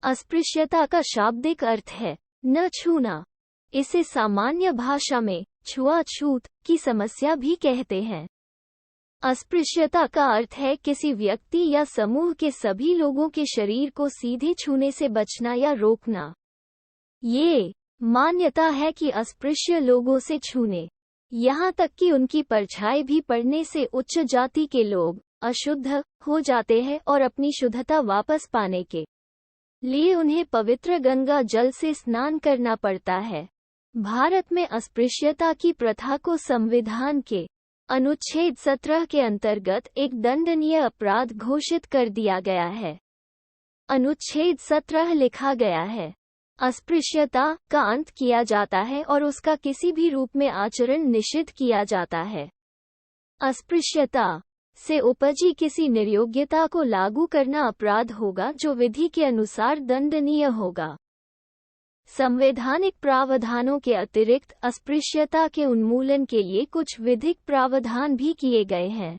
अस्पृश्यता का शाब्दिक अर्थ है न छूना। इसे सामान्य भाषा में छुआछूत की समस्या भी कहते हैं। अस्पृश्यता का अर्थ है किसी व्यक्ति या समूह के सभी लोगों के शरीर को सीधे छूने से बचना या रोकना। ये मान्यता है कि अस्पृश्य लोगों से छूने, यहाँ तक कि उनकी परछाई भी पड़ने से उच्च जाति के लोग अशुद्ध हो जाते हैं और अपनी शुद्धता वापस पाने के लिए उन्हें पवित्र गंगा जल से स्नान करना पड़ता है। भारत में अस्पृश्यता की प्रथा को संविधान के अनुच्छेद 17 के अंतर्गत एक दंडनीय अपराध घोषित कर दिया गया है। अनुच्छेद 17 लिखा गया है, अस्पृश्यता का अंत किया जाता है और उसका किसी भी रूप में आचरण निषिद्ध किया जाता है। अस्पृश्यता से उपजी किसी निर्योग्यता को लागू करना अपराध होगा जो विधि के अनुसार दंडनीय होगा। संवैधानिक प्रावधानों के अतिरिक्त अस्पृश्यता के उन्मूलन के लिए कुछ विधिक प्रावधान भी किए गए हैं।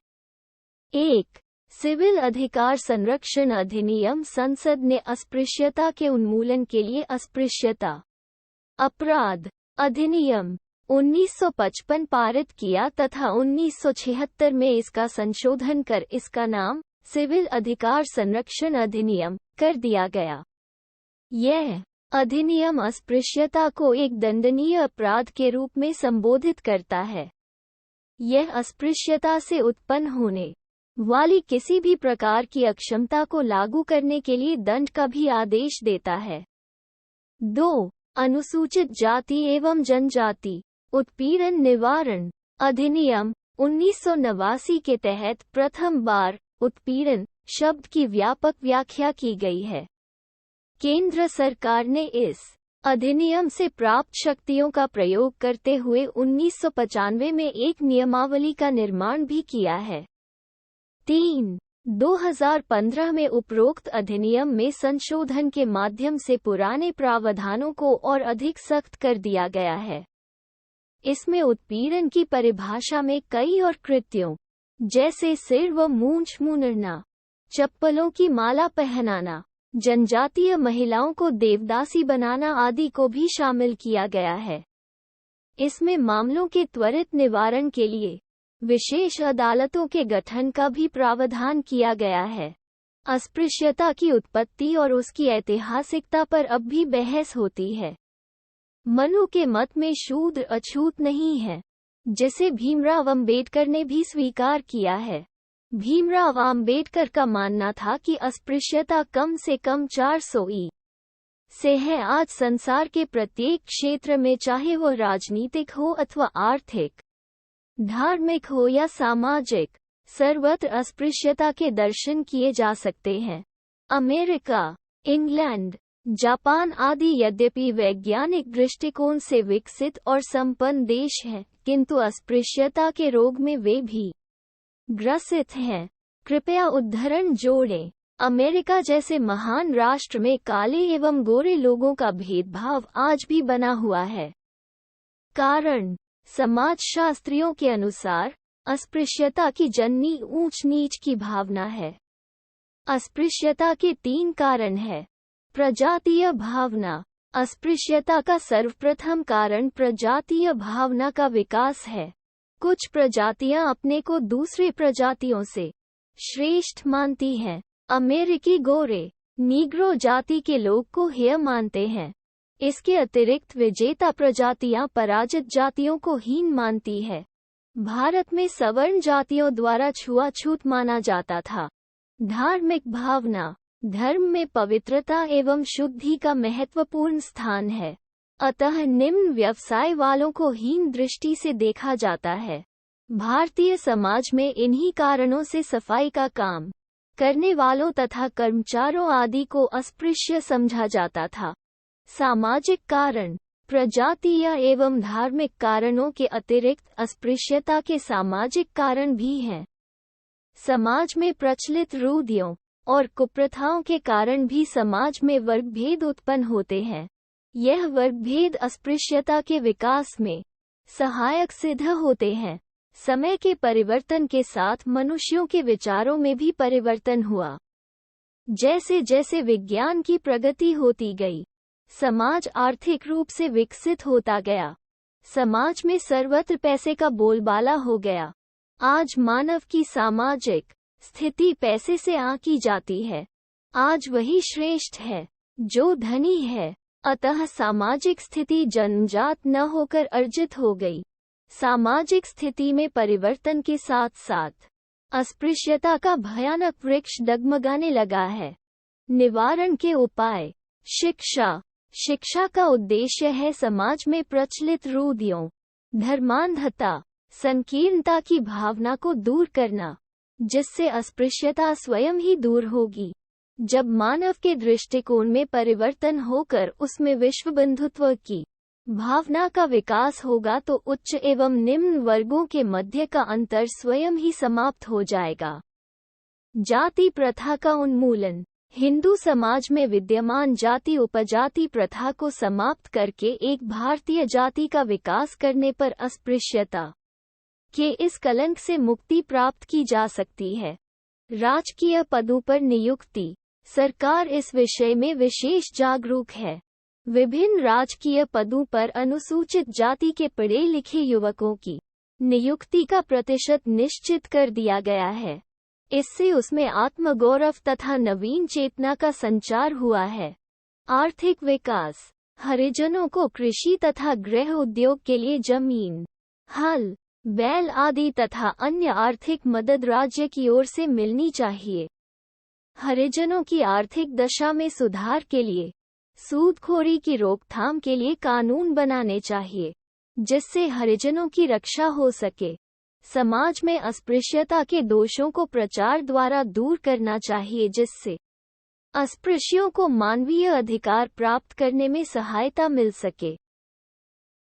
1. सिविल अधिकार संरक्षण अधिनियम। संसद ने अस्पृश्यता के उन्मूलन के लिए अस्पृश्यता अपराध अधिनियम 1955 पारित किया तथा 1976 में इसका संशोधन कर इसका नाम सिविल अधिकार संरक्षण अधिनियम कर दिया गया। यह अधिनियम अस्पृश्यता को एक दंडनीय अपराध के रूप में संबोधित करता है। यह अस्पृश्यता से उत्पन्न होने वाली किसी भी प्रकार की अक्षमता को लागू करने के लिए दंड का भी आदेश देता है। 2. अनुसूचित जाति एवं जनजाति उत्पीड़न निवारण अधिनियम 1989 के तहत प्रथम बार उत्पीड़न शब्द की व्यापक व्याख्या की गई है। केंद्र सरकार ने इस अधिनियम से प्राप्त शक्तियों का प्रयोग करते हुए 1995 में एक नियमावली का निर्माण भी किया है। 3. 2015 में उपरोक्त अधिनियम में संशोधन के माध्यम से पुराने प्रावधानों को और अधिक सख्त कर दिया गया है। इसमें उत्पीड़न की परिभाषा में कई और कृत्यों जैसे सिर व मूंछ मुंडना, चप्पलों की माला पहनाना, जनजातीय महिलाओं को देवदासी बनाना आदि को भी शामिल किया गया है। इसमें मामलों के त्वरित निवारण के लिए विशेष अदालतों के गठन का भी प्रावधान किया गया है। अस्पृश्यता की उत्पत्ति और उसकी ऐतिहासिकता पर अब भी बहस होती है। मनु के मत में शूद्र अछूत नहीं है, जिसे भीमराव अंबेडकर ने भी स्वीकार किया है। भीमराव अंबेडकर का मानना था कि अस्पृश्यता कम से कम 400 ई से है। आज संसार के प्रत्येक क्षेत्र में, चाहे वो राजनीतिक हो अथवा आर्थिक, धार्मिक हो या सामाजिक, सर्वत्र अस्पृश्यता के दर्शन किए जा सकते हैं। अमेरिका, इंग्लैंड, जापान आदि यद्यपि वैज्ञानिक दृष्टिकोण से विकसित और संपन्न देश हैं, किंतु अस्पृश्यता के रोग में वे भी ग्रसित हैं। कृपया उद्धरण जोड़ें। अमेरिका जैसे महान राष्ट्र में काले एवं गोरे लोगों का भेदभाव आज भी बना हुआ है। कारण समाजशास्त्रियों के अनुसार अस्पृश्यता की जननी ऊंच नीच की भावना है। अस्पृश्यता के 3 कारण हैं। प्रजातीय भावना। अस्पृश्यता का सर्वप्रथम कारण प्रजातीय भावना का विकास है। कुछ प्रजातियां अपने को दूसरी प्रजातियों से श्रेष्ठ मानती हैं। अमेरिकी गोरे नीग्रो जाति के लोग को हेय मानते हैं। इसके अतिरिक्त विजेता प्रजातियां पराजित जातियों को हीन मानती है। भारत में सवर्ण जातियों द्वारा छुआछूत माना जाता था। धार्मिक भावना। धर्म में पवित्रता एवं शुद्धि का महत्वपूर्ण स्थान है, अतः निम्न व्यवसाय वालों को हीन दृष्टि से देखा जाता है। भारतीय समाज में इन्हीं कारणों से सफाई का काम करने वालों तथा कर्मचारियों आदि को अस्पृश्य समझा जाता था। सामाजिक कारण। प्रजातीय एवं धार्मिक कारणों के अतिरिक्त अस्पृश्यता के सामाजिक कारण भी हैं। समाज में प्रचलित रूढ़ियों और कुप्रथाओं के कारण भी समाज में वर्गभेद उत्पन्न होते हैं। यह वर्गभेद अस्पृश्यता के विकास में सहायक सिद्ध होते हैं। समय के परिवर्तन के साथ मनुष्यों के विचारों में भी परिवर्तन हुआ। जैसे जैसे विज्ञान की प्रगति होती गई, समाज आर्थिक रूप से विकसित होता गया। समाज में सर्वत्र पैसे का बोलबाला हो गया। आज मानव की सामाजिक स्थिति पैसे से आंकी जाती है। आज वही श्रेष्ठ है जो धनी है। अतः सामाजिक स्थिति जन्मजात न होकर अर्जित हो गई। सामाजिक स्थिति में परिवर्तन के साथ साथ अस्पृश्यता का भयानक वृक्ष डगमगाने लगा है। निवारण के उपाय। शिक्षा का उद्देश्य है समाज में प्रचलित रूढ़ियों, धर्मांधता, संकीर्णता की भावना को दूर करना, जिससे अस्पृश्यता स्वयं ही दूर होगी। जब मानव के दृष्टिकोण में परिवर्तन होकर उसमें विश्व बंधुत्व की भावना का विकास होगा तो उच्च एवं निम्न वर्गों के मध्य का अंतर स्वयं ही समाप्त हो जाएगा। जाति प्रथा का उन्मूलन। हिंदू समाज में विद्यमान जाति उपजाति प्रथा को समाप्त करके एक भारतीय जाति का विकास करने पर अस्पृश्यता के इस कलंक से मुक्ति प्राप्त की जा सकती है। राजकीय पदों पर नियुक्ति। सरकार इस विषय में विशेष जागरूक है। विभिन्न राजकीय पदों पर अनुसूचित जाति के पढ़े लिखे युवकों की नियुक्ति का प्रतिशत निश्चित कर दिया गया है। इससे उसमें आत्मगौरव तथा नवीन चेतना का संचार हुआ है। आर्थिक विकास। हरिजनों को कृषि तथा गृह उद्योग के लिए जमीन, हल, बैल आदि तथा अन्य आर्थिक मदद राज्य की ओर से मिलनी चाहिए। हरिजनों की आर्थिक दशा में सुधार के लिए सूदखोरी की रोकथाम के लिए कानून बनाने चाहिए, जिससे हरिजनों की रक्षा हो सके। समाज में अस्पृश्यता के दोषों को प्रचार द्वारा दूर करना चाहिए, जिससे अस्पृश्यों को मानवीय अधिकार प्राप्त करने में सहायता मिल सके।